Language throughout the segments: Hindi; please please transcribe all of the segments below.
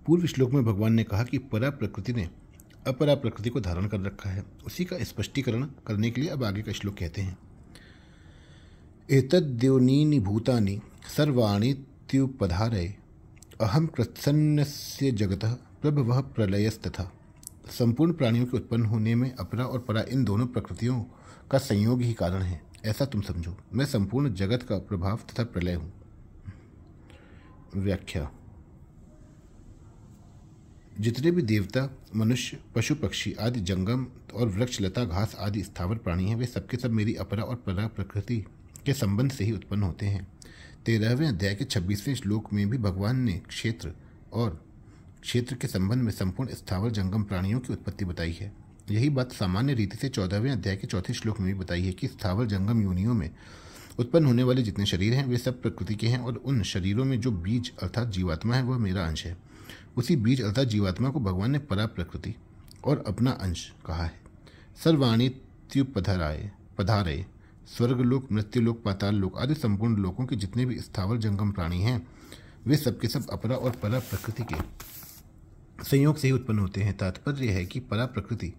पूर्व श्लोक में भगवान ने कहा कि परा प्रकृति ने अपरा प्रकृति को धारण कर रखा है। उसी का स्पष्टीकरण करने के लिए अब आगे का श्लोक कहते हैं, एतद्योनीनि भूतानि सर्वाणि त्युपधारय अहम कृत्सन्नस्य जगतः प्रभवः प्रलयस्तथा। संपूर्ण प्राणियों के उत्पन्न होने में अपरा और परा इन दोनों प्रकृतियों का संयोग ही कारण है, ऐसा तुम समझो। मैं संपूर्ण जगत का प्रभाव तथा प्रलय हूँ। व्याख्या। जितने भी देवता, मनुष्य, पशु पक्षी आदि, जंगम और वृक्ष, लता, घास आदि स्थावर प्राणी हैं, वे सबके सब मेरी अपरा और परा प्रकृति के संबंध से ही उत्पन्न होते हैं। 13वें अध्याय के 26वें श्लोक में भी भगवान ने क्षेत्र और क्षेत्र के संबंध में संपूर्ण स्थावर जंगम प्राणियों की उत्पत्ति बताई है। यही बात सामान्य रीति से 14वें अध्याय के 4थे श्लोक में भी बताई है कि स्थावर जंगम योनियों में उत्पन्न होने वाले जितने शरीर हैं वे सब प्रकृति के हैं और उन शरीरों में जो बीज अर्थात जीवात्मा है वह मेरा अंश है। उसी बीज अर्थात जीवात्मा को भगवान ने परा प्रकृति और अपना अंश कहा है। सर्वाणि त्युपधारय स्वर्गलोक, मृत्युलोक, पाताल लोक आदि संपूर्ण लोकों के जितने भी स्थावर जंगम प्राणी हैं वे सबके सब अपरा और परा प्रकृति के संयोग से ही उत्पन्न होते हैं। तात्पर्य है कि परा प्रकृति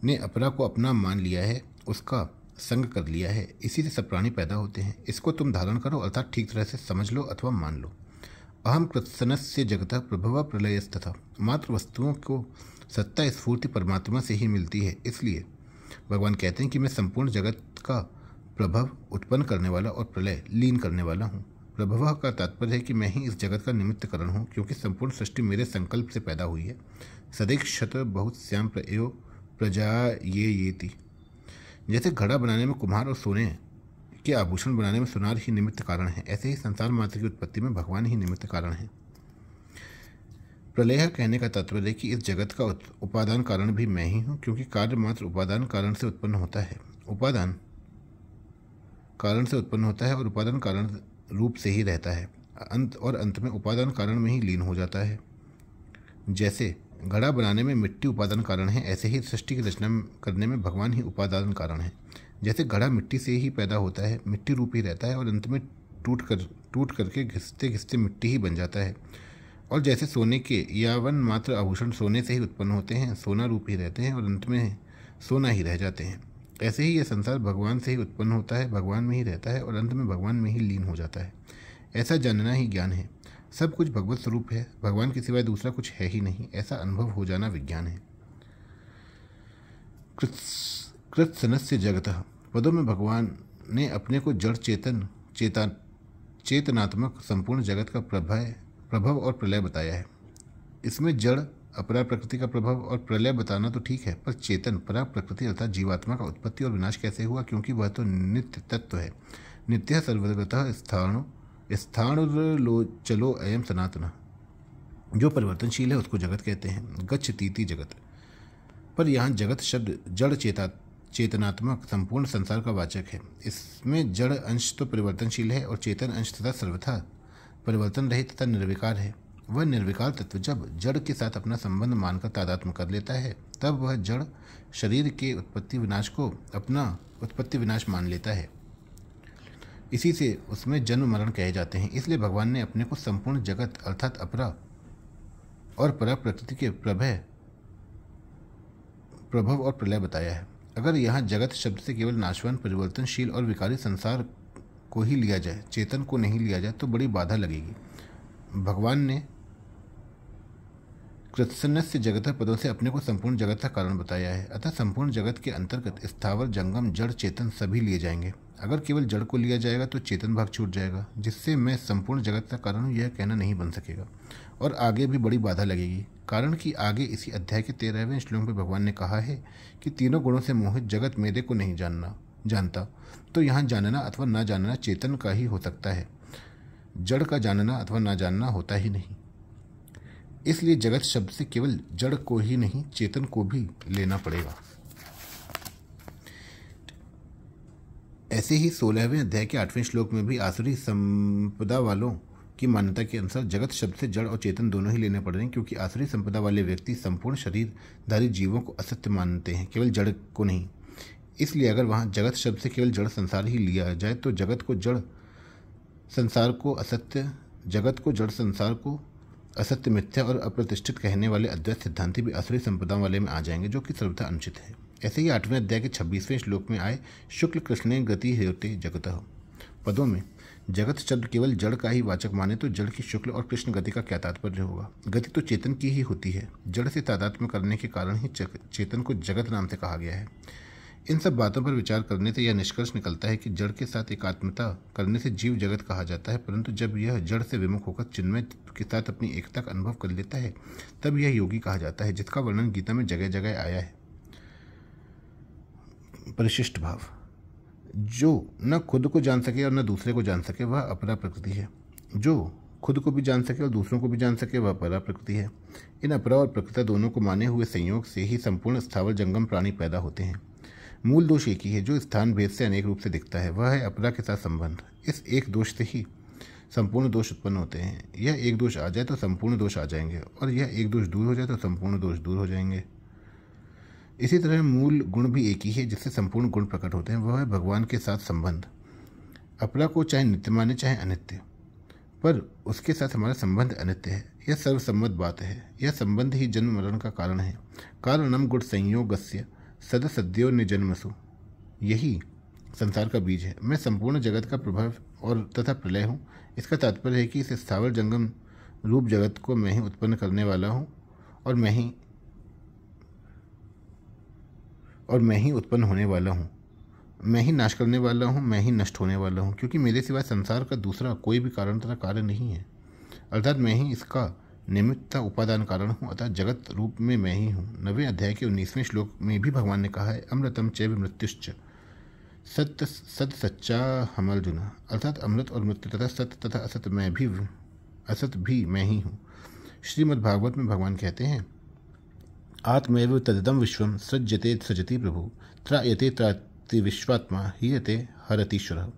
ने अपरा को अपना मान लिया है, उसका संग कर लिया है, इसी से सब प्राणी पैदा होते हैं। इसको तुम धारण करो अर्थात ठीक तरह से समझ लो अथवा मान लो। अहम कृत्सनस्य जगतः प्रभव प्रलयस्तथा। मात्र वस्तुओं को सत्ता स्फूर्ति परमात्मा से ही मिलती है, इसलिए भगवान कहते हैं कि मैं संपूर्ण जगत का प्रभव उत्पन्न करने वाला और प्रलय लीन करने वाला हूँ। प्रभव का तात्पर्य है कि मैं ही इस जगत का निमित्त कारण हूँ, क्योंकि संपूर्ण सृष्टि मेरे संकल्प से पैदा हुई है। सदैव शत बहुत श्याम प्रयो प्रजा येति। जैसे घड़ा बनाने में कुम्हार और सोने के आभूषण बनाने में सुनार ही निमित्त कारण है, ऐसे ही संसार मात्र की उत्पत्ति में भगवान ही निमित्त कारण है। प्रलय कहने का तात्पर्य है कि इस जगत का उपादान कारण भी मैं ही हूँ, क्योंकि कार्य मात्र उपादान कारण से उत्पन्न होता है। उपादान कारण से उत्पन्न होता है और उपादान कारण रूप से ही रहता है। अंत में उपादान कारण में ही लीन हो जाता है। जैसे घड़ा बनाने में मिट्टी उपादान कारण है, ऐसे ही सृष्टि की रचना करने में भगवान ही उपादान कारण है। जैसे घड़ा मिट्टी से ही पैदा होता है, मिट्टी रूप ही रहता है और अंत में टूट करके घिसते घिसते मिट्टी ही बन जाता है। और जैसे सोने के यावन मात्र आभूषण सोने से ही उत्पन्न होते हैं, सोना रूप ही रहते हैं और अंत में सोना ही रह जाते हैं, ऐसे ही यह संसार भगवान से ही उत्पन्न होता है, भगवान में ही रहता है और अंत में भगवान में ही लीन हो जाता है। ऐसा जानना ही ज्ञान है। सब कुछ भगवत स्वरूप है, भगवान के सिवाय दूसरा कुछ है ही नहीं, ऐसा अनुभव हो जाना विज्ञान है। कृत्सनस्य जगतः पदों में भगवान ने अपने को जड़ चेतनात्मक संपूर्ण जगत का प्रभव और प्रलय बताया है। इसमें जड़ अपरा प्रकृति का प्रभाव और प्रलय बताना तो ठीक है, पर चेतन परा प्रकृति अर्थात जीवात्मा का उत्पत्ति और विनाश कैसे हुआ, क्योंकि वह तो नित्य तत्व है। नित्य सर्वगतः स्थाणुर्लोचलो अयम सनातन। जो परिवर्तनशील है उसको जगत कहते हैं। गच्छतीति जगत। पर यहाँ जगत शब्द जड़ चेतनात्मक संपूर्ण संसार का वाचक है। इसमें जड़ अंश तो परिवर्तनशील है और चेतन अंश तथा सर्वथा परिवर्तन रहित तथा निर्विकार है। वह निर्विकार तत्व जब जड़ के साथ अपना संबंध मानकर तादात्म्य कर लेता है, तब वह जड़ शरीर के उत्पत्ति विनाश को अपना उत्पत्ति विनाश मान लेता है। इसी से उसमें जन्म मरण कहे जाते हैं। इसलिए भगवान ने अपने को संपूर्ण जगत अर्थात अपरा और परा प्रकृति के प्रभव और प्रलय बताया है। अगर यहाँ जगत शब्द से केवल नाशवान, परिवर्तनशील और विकारी संसार को ही लिया जाए, चेतन को नहीं लिया जाए, तो बड़ी बाधा लगेगी। भगवान ने कृत्सनस्य जगतः पदों से अपने को संपूर्ण जगत का कारण बताया है। अतः संपूर्ण जगत के अंतर्गत स्थावर जंगम जड़ चेतन सभी लिए जाएंगे। अगर केवल जड़ को लिया जाएगा तो चेतन भाग छूट जाएगा, जिससे मैं संपूर्ण जगत का कारण हूँ यह कहना नहीं बन सकेगा और आगे भी बड़ी बाधा लगेगी। कारण कि आगे इसी अध्याय के 13वें श्लोक में भगवान ने कहा है कि तीनों गुणों से मोहित जगत मेरे को नहीं जानता। तो यहाँ जानना अथवा ना जानना चेतन का ही हो सकता है, जड़ का जानना अथवा ना जानना होता ही नहीं। इसलिए जगत शब्द से केवल जड़ को ही नहीं चेतन को भी लेना पड़ेगा। ऐसे ही 16वें अध्याय के 8वें श्लोक में भी आसुरी संपदा वालों की मान्यता के अनुसार जगत शब्द से जड़ और चेतन दोनों ही लेने पड़ रहे हैं, क्योंकि आसुरी संपदा वाले व्यक्ति संपूर्ण शरीरधारी जीवों को असत्य मानते हैं, केवल जड़ को नहीं। इसलिए अगर वहाँ जगत शब्द से केवल जड़ संसार ही लिया जाए तो जगत को जड़ संसार को असत्य, मिथ्या और अप्रतिष्ठित कहने वाले अद्वैत सिद्धांती भी असली संप्रदाय वाले में आ जाएंगे, जो कि सर्वथा अनुचित है। ऐसे ही 8वें अध्याय के 26वें श्लोक में आए शुक्ल कृष्णे गति हेते जगतः पदों में जगत शब्द केवल जड़ का ही वाचक माने तो जड़ की शुक्ल और कृष्ण गति का क्या तात्पर्य होगा? गति तो चेतन की ही होती है। जड़ से तादात्म्य करने के कारण ही चेतन को जगत नाम से कहा गया है। इन सब बातों पर विचार करने से यह निष्कर्ष निकलता है कि जड़ के साथ एकात्मता करने से जीव जगत कहा जाता है, परंतु जब यह जड़ से विमुख होकर चिन्मय के साथ अपनी एकता का अनुभव कर लेता है तब यह योगी कहा जाता है, जिसका वर्णन गीता में जगह जगह आया है। परिशिष्ट भाव, जो न खुद को जान सके और न दूसरे को जान सके वह अपरा प्रकृति है। जो खुद को भी जान सके और दूसरों को भी जान सके वह परा प्रकृति है। इन अपरा और प्रकृति दोनों को माने हुए संयोग से ही संपूर्ण स्थावर जंगम प्राणी पैदा होते हैं। मूल दोष एक ही है, जो स्थान भेद से अनेक रूप से दिखता है, वह है अपरा के साथ संबंध। इस एक दोष से ही संपूर्ण दोष उत्पन्न होते हैं। यह एक दोष आ जाए तो संपूर्ण दोष आ जाएंगे, और यह एक दोष दूर हो जाए तो संपूर्ण दोष दूर हो जाएंगे। इसी तरह मूल गुण भी एक ही है, जिससे संपूर्ण गुण प्रकट होते हैं, वह है भगवान के साथ संबंध। अपरा को चाहे नित्य माने चाहे अनित्य, पर उसके साथ हमारा संबंध अनित्य है। यह सर्वसम्मत बात है। यह संबंध ही जन्म मरण का कारण है। कारणम गुण संयोगस्य सदसद्यो निजन्मसु, यही संसार का बीज है। मैं संपूर्ण जगत का प्रभाव और तथा प्रलय हूँ। इसका तात्पर्य है कि इस स्थावर जंगम रूप जगत को मैं ही उत्पन्न करने वाला हूँ और मैं ही उत्पन्न होने वाला हूँ। मैं ही नाश करने वाला हूँ, मैं ही नष्ट होने वाला हूँ, क्योंकि मेरे सिवाय संसार का दूसरा कोई भी कारण तथा कार्य नहीं है। अर्थात मैं ही इसका निमित्त उपादान कारण हूँ, अतः जगत रूप में मैं ही हूँ। 9वें अध्याय के 19वें श्लोक में भी भगवान ने कहा है, अमृतम चैव मृत्युश्च सत्य सत सच्चा हमर्जुन, अर्थात अमृत और मृत्यु तथा सत्य तथा असत भी मैं ही हूँ। श्रीमद्भागवत में भगवान कहते हैं, आत्मैव तदिदं विश्वम सृज्यते सृजति प्रभु, त्रायते त्राति विश्वात्मा हीयते हरतीश्वरः,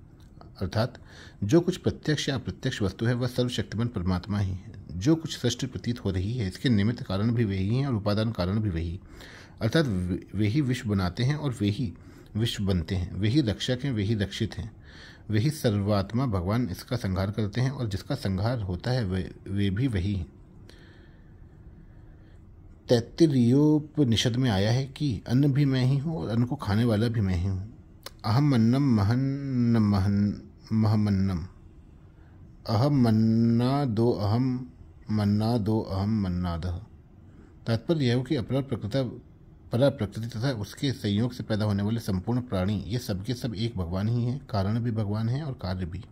अर्थात जो कुछ प्रत्यक्ष या अप्रत्यक्ष वस्तु है वह सर्वशक्तिमान परमात्मा ही है। जो कुछ सृष्टि प्रतीत हो रही है इसके निमित्त कारण भी वही हैं और उपादान कारण भी वही, अर्थात वे ही विश्व बनाते हैं और वे ही विश्व बनते हैं। वे ही रक्षक हैं, वे ही रक्षित हैं। वे ही सर्वात्मा भगवान इसका संहार करते हैं और जिसका संहार होता है वे भी वही हैं। तैत्तिरीयोपनिषद में आया है कि अन्न भी मैं ही हूँ और अन्न को खाने वाला भी मैं ही हूँ। अहम अन्नम महमन्नम, अहम मन्ना दो अहम मन्ना दो अहम मन्नादः। तात्पर्य यह हो कि परा प्रकृति तथा उसके संयोग से पैदा होने वाले संपूर्ण प्राणी ये सबके सब एक भगवान ही हैं। कारण भी भगवान है और कार्य भी।